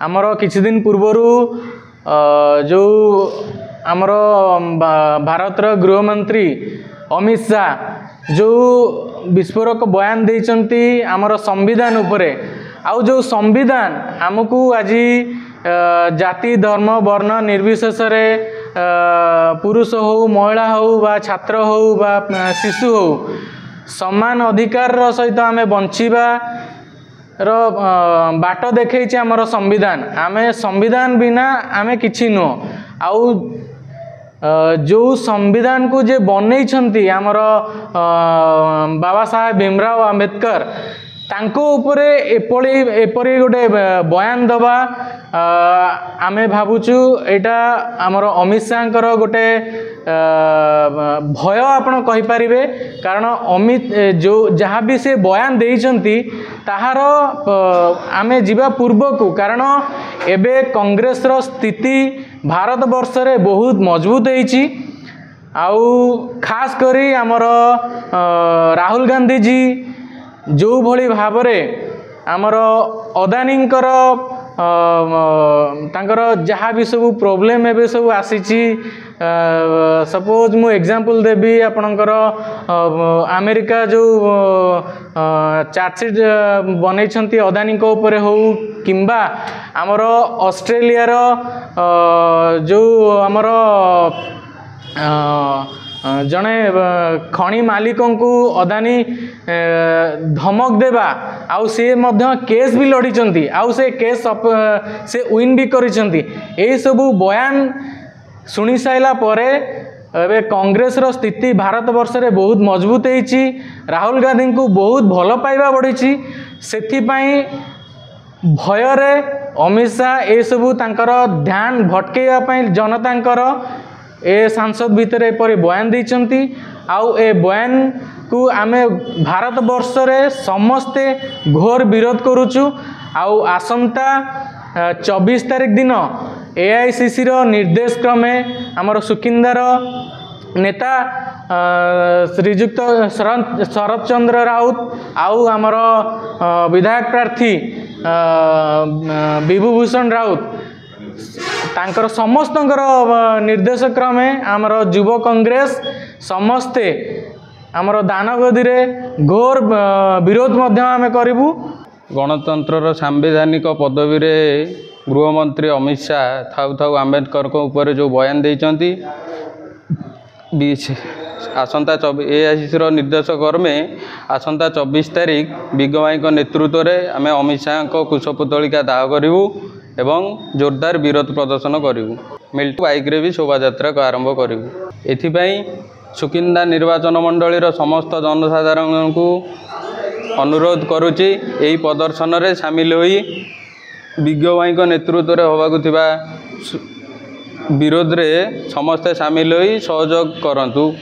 आमर किछि दिन पूर्वरु जो आमर भारतर गृहमंत्री अमित शाह जो विस्फोरक बयान देइचंती आमर संविधान उपरे आउ जो संविधान आमको आज जाति धर्म वर्ण निर्विशेष रे पुरुष हो महिला हो बा छात्र हो बा शिशु हो समान अधिकार सहित आमे बंचिबा रो बाट देखैछि आमर संविधान। आमे संविधान बिना आमे किछि नो आउ जो संविधान को जे बनै छंती आमर बाबा साहेब भीमराव अंबेडकर तांको उपरे एपरी गोटे बयान दबा आमे भाबुचु एटा आमर अमित शाहकर गोटे भय आपण कहि परिबे कारण अमित जो जहाँ भी से बयान देइचंती ताहार आमे जीवा पूर्व को कारण एबे कांग्रेस रो स्थिति भारत वर्ष रे बहुत मजबूत होईची आउ खास करी आमर राहुल गांधी जी जो भली भाबरे आमर अदानींकर तांकर जहाँ भी सब प्रॉब्लम एबे सब आसीची सपोज मु एग्जांपल देबी आपणकर अमेरिका जो चार्जशीट बनैछंती अदानी को ऊपर हो किंबा आमर ऑस्ट्रेलिया रो जो आमर जड़े खनि मालिकों को अदानी धमक देवा आउ से मध्य केस भी लड़ीचंती आउ से केस से विन भी करिसंती एई सबु बयान सुनी साइला परे एबे कांग्रेस रो स्थिति भारत वर्ष रे बहुत मजबूत होईची राहुल गांधी को बहुत भल पाइबा बढ़ीची सेथि पई भय रे अमित शाह ए सबु तांकर ध्यान भटकेवा पई जनतांकर ए सांसद भितर एपरी बयान देइचंती आउ ए बयान को आमे भारत वर्ष रे समस्ते घोर विरोध करूचु आउ आसंता 24 तारिख दिन एआईसीसी रो निर्देश क्रमे आमर सुकिंदार नेता श्रीजुक्त शरद चंद्र राउत आउ आमर विधायक प्रार्थी विभूभूषण राउत तांकर समस्तंकर निर्देश क्रमे आमर युव कांग्रेस समस्ते आमर दानगदी रे घोर विरोध मध्य आमे करिवु। गणतंत्र सांविधानिक पदवी रे गृहमंत्री अमित शाह थाउ थाउ आंबेडकर को ऊपर जो बयान देइचंती आसंता एआईसीसी रो निर्देश क्रमे आसंता 24 तारिख विगमाई नेतृत्व में आम अमित शाह को कुशपुतलिका दाह करूँ एवं जोरदार विरोध प्रदर्शन करूँ मिल्ट बाइक रे भी शोभा यात्रा को आरंभ करूँ। एथिपाई सुकिंदा निर्वाचन मंडली समस्त जनसाधारण को अनुरोध करुच्ची यही प्रदर्शन रे सामिल होई विज्ञवाई नेतृत्व में होबाकुथिबा विरोध रे समस्ते सामिल होई सहयोग करंतु।